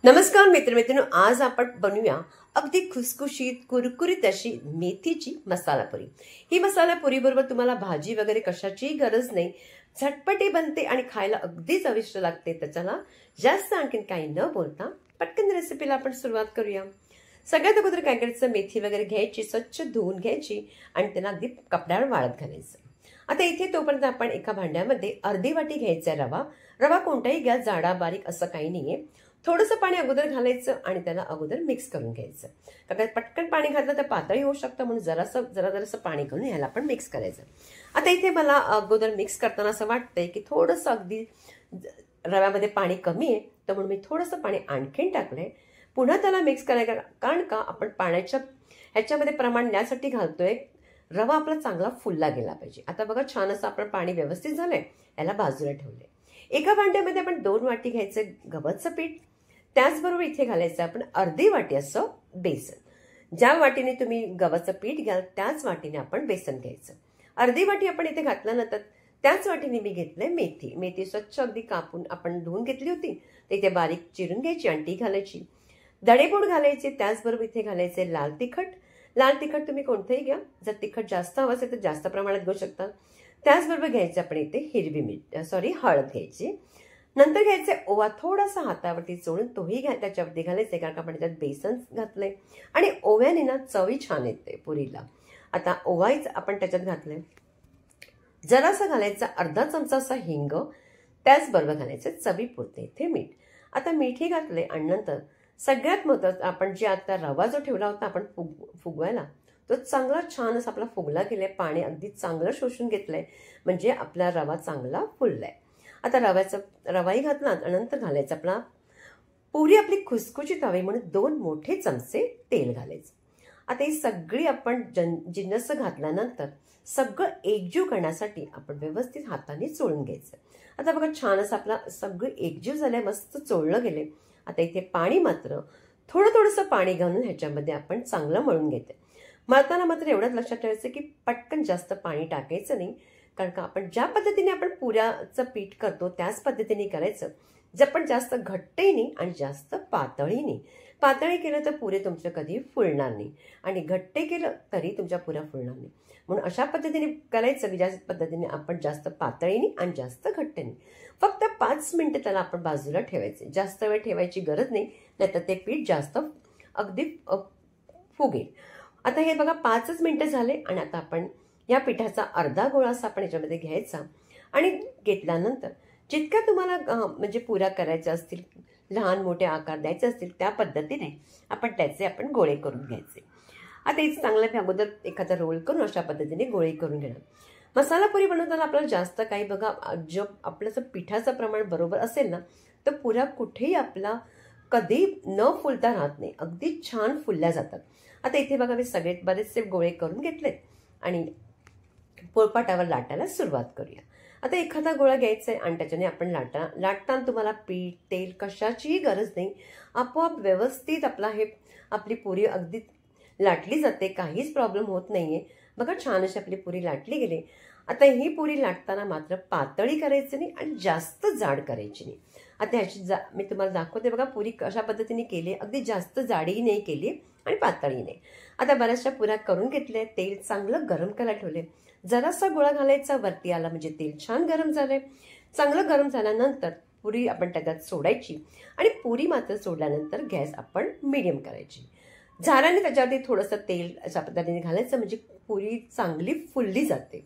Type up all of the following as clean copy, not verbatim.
नमस्कार मित्रमैत्रिणींनो, आज आपण बनवूया अगदी खुसखुशीत कुरकुरीत अशी मेथीची मसाला पुरी। ही मसाला पुरी बरोबर तुम्हाला भाजी वगैरे कशाचीही गरज नाही, झटपटी बनते आणि खायला अगदी चविष्ट लागते। तर चला जास्त आणखीन काही न बोलता पटकन रेसिपीला आपण सुरुवात करूया। सगळ्यात अगोदर काय करायचं, मेथी वगैरे घ्यायची, स्वच्छ धुवून घ्यायची आणि त्यांना अगदी कपड्यावर वाळत घालायचं। आता इथे तोपर्यंत आपण एका भांड्यामध्ये अर्धी वाटी घ्यायचा रवा। रवा कोणताही घ्या, जाडा बारीक असं काही नाहीये। थोडंसं पाणी अगोदर घालायचं आणि त्याला अगोदर मिक्स करून घ्यायचं, कारण पटकन पाणी घातलं तर पातळी होऊ शकतं, म्हणून जरासं पाणी घालून याला आपण मिक्स करायचं। आता इथे मला अगोदर मिक्स करताना असं वाटतंय की थोडंसं अगदी रव्यामध्ये पाणी कमी आहे, तर म्हणून मी थोडंसं पाणी आणखीन टाकलंय। पुन्हा त्याला मिक्स करायचं, कारण का आपण पाण्याच्या ह्याच्यामध्ये प्रमाण यासाठी घालतोय, रवा आपला चांगला फुलला गेला पाहिजे। आता बघा छान असं आपण पाणी व्यवस्थित झालंय, याला बाजूला ठेवलंय। एका भांड्यामध्ये आपण 2 वाटी घ्यायचं गव्हाचं पीठ, त्याचबरोबर इथे घालायचं आपण अर्धी वाटी असं बेसन। ज्या वाटीने तुम्ही गव्हाचं पीठ घ्याल त्याच वाटीने आपण बेसन घ्यायचं। अर्धी वाटी आपण इथे घातल्यानंतर त्याच वाटीने मी घेतलंय मेथी। मेथी स्वच्छ अगदी कापून आपण धुवून घेतली होती, तर इथे बारीक चिरून घ्यायची आणि ती घालायची। धडेपूड घालायची, त्याचबरोबर इथे घालायचे लाल तिखट। लाल तिखट तुम्ही कोणतंही घ्या, जर तिखट जास्त हवं असेल तर जास्त प्रमाणात घेऊ शकता। त्याचबरोबर घ्यायचं आपण इथे हळद घ्यायची। नंतर घ्यायचे ओवा, थोडासा हातावरती चोळून तोही त्याच्यावरती घालायचे, कारण आपण त्यात बेसन घातलंय आणि ओव्याने ना चवी छान येते पुरीला। आता ओवाच आपण त्याच्यात घातलंय, जरासा घालायचा अर्धा चमचा असा हिंग, त्याचबरोबर घालायचं चवीपुरते इथे मीठ। आता मीठही घातले आणि नंतर सगळ्यात महत्त्वाचं, आपण जे आता रवा जो ठेवला होता आपण फुगवायला, तो चांगला छान असा आपला फुगला गेलाय, पाणी अगदी चांगलं शोषून घेतलंय, म्हणजे आपला रवा चांगला फुललाय। आता रवाही घातला आणि नंतर घालायचं आपला पुरी आपली खुसखुशीत हवी म्हणून 2 मोठे चमचे तेल घालायचं। आता ही सगळी आपण जिन्नस घातल्यानंतर सगळं एकजीव करण्यासाठी आपण व्यवस्थित हाताने चोळून घ्यायचं। आता बघा छान असं आपला सगळं एकजीव झालंय, मस्त चोळलं गेले। आता इथे पाणी मात्र थोडंसं पाणी घालून ह्याच्यामध्ये आपण चांगलं मळून घेते। मळताना मात्र एवढंच लक्षात ठेवायचं की पटकन जास्त पाणी टाकायचं नाही, कारण का आपण ज्या पद्धतीने आपण पुऱ्याचं पीठ करतो त्याच पद्धतीने करायचं। जे आपण जास्त घट्टही नाही आणि जास्त पातळही नाही। पातळी केलं तर पुरे तुमचं कधी फुलणार नाही आणि घट्ट केलं तरी तुमच्या पुऱ्या फुलणार नाही, म्हणून अशा पद्धतीने करायचं की ज्या पद्धतीने आपण जास्त पातळी नाही आणि जास्त घट्ट नाही। फक्त 5 मिनिटं त्याला आपण बाजूला ठेवायचे, जास्त वेळ ठेवायची गरज नाही, नाहीतर ते पीठ जास्त अगदी फुगेल। आता हे बघा 5च मिनिटं झाले आणि आता आपण या पिठाचा अर्धा गोळा असा आपण याच्यामध्ये घ्यायचा आणि घेतल्यानंतर जितक्या तुम्हाला म्हणजे पुऱ्या करायच्या असतील, लहान मोठे आकार द्यायचे असतील, त्या पद्धतीने आपण गोळे करून घ्यायचे। आता हे चांगलं अगोदर एखादा रोल करून अशा पद्धतीने गोळे करून घेणार। मसाला पुरी बनवताना आपल्याला जास्त काही बघा, जर आपलं जर पिठाचं प्रमाण बरोबर असेल ना, तर पुऱ्या कुठेही आपला कधी न फुलता राहत नाही, अगदी छान फुलल्या जातात। आता इथे बघा मी बरेचसे गोळे करून घेतलेत आणि पोळपाटावर लाटायला सुरुवात करूया। आता एखादा गोळा घ्यायचा आहे आणि त्याच्याने आपण लाटताना तुम्हाला पीठ तेल कशाचीही गरज नाही, आपोआप व्यवस्थित आपली पुरी अगदी लाटली जाते, काहीच प्रॉब्लेम होत नाहीये। बघा छान अशी आपली पुरी लाटली गेली। आता ही पुरी लाटताना मात्र पातळी करायची नाही आणि जास्त जाड करायची नाही। आता ह्याची मी तुम्हाला दाखवते बघा पुरी कशा पद्धतीने केली, अगदी जास्त जाडीही नाही केली आणि पातळी नाही। आता बऱ्याचशा पुऱ्या करून घेतल्या, तेल चांगलं गरम करायला ठेवले, जरासा गोळा घालायचा, वरती आला म्हणजे तेल छान गरम झालंय। चांगलं गरम झाल्यानंतर पुरी आपण त्याच्यात सोडायची आणि पुरी मात्र सोडल्यानंतर गॅस आपण मीडियम करायची। झाऱ्याने त्याच्यावरती थोडंसं तेल अशा पद्धतीने घालायचं, म्हणजे पुरी चांगली फुलली जाते।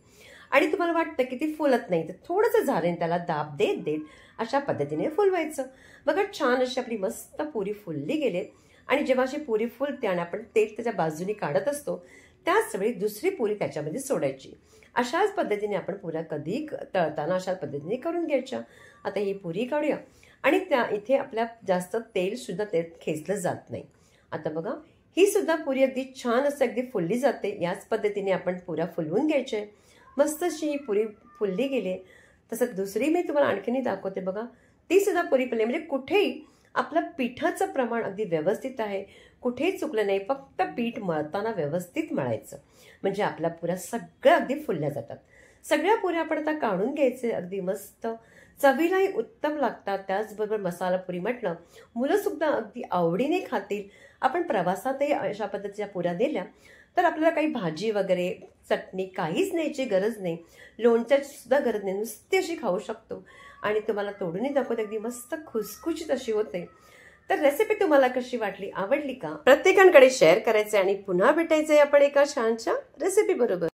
आणि तुम्हाला वाटतं की ती फुलत नाही, तर थोडंसं झाऱ्याने त्याला दाब देत देत अशा पद्धतीने फुलवायचं। बघा छान अशी आपली मस्त पुरी फुलली गेली आणि जेव्हा अशी पुरी फुलते आणि आपण तेल त्याच्या बाजूने काढत असतो, त्याच वेळी दुसरी पुरी त्याच्यामध्ये सोडायची। अशाच पद्धतीने आपण पुऱ्या कधी तळताना अशा पद्धतीने करून घ्यायच्या। आता ही पुरी काढूया आणि इथे आपल्या जास्त तेल सुद्धा त्यात खेचलं जात नाही। आता बघा ही सुद्धा पुरी अगदी छान असं अगदी फुलली जाते। याच पद्धतीने आपण पुऱ्या फुलवून घ्यायच्या। मस्त अशी ही पुरी फुलली गेली। तसं दुसरी मी तुम्हाला आणखीनही दाखवते बघा, ती सुद्धा पुरी फुलली, म्हणजे कुठेही आपलं पिठाचं प्रमाण अगदी व्यवस्थित आहे, कुठेही चुकलं नाही। फक्त पीठ मळताना व्यवस्थित मळायचं, म्हणजे आपल्या पुऱ्या सगळ्या अगदी फुलल्या जातात। सगळ्या पुऱ्या आपण आता काढून घ्यायचे, अगदी मस्त चवीलाही उत्तम लागतात. त्याचबरोबर मसाला पुरी म्हटलं मुलं सुद्धा अगदी आवडीने खातील. आपण प्रवासातही अशा पद्धतीच्या पुऱ्या दिल्या तर आपल्याला काही भाजी वगैरे चटणी काहीच न्यायची गरज नाही, लोणच्याची सुद्धा गरज नाही, नुसती अशी खाऊ शकतो. आणि तुम्हाला तोडूनही दाखवत अगदी मस्त खुसखुशीत अशी होते. तर रेसिपी तुम्हाला कशी वाटली, आवडली का? प्रत्येकाकडे शेअर करायचे आणि पुन्हा भेटायचे आपण एका छानशा रेसिपी बरोबर.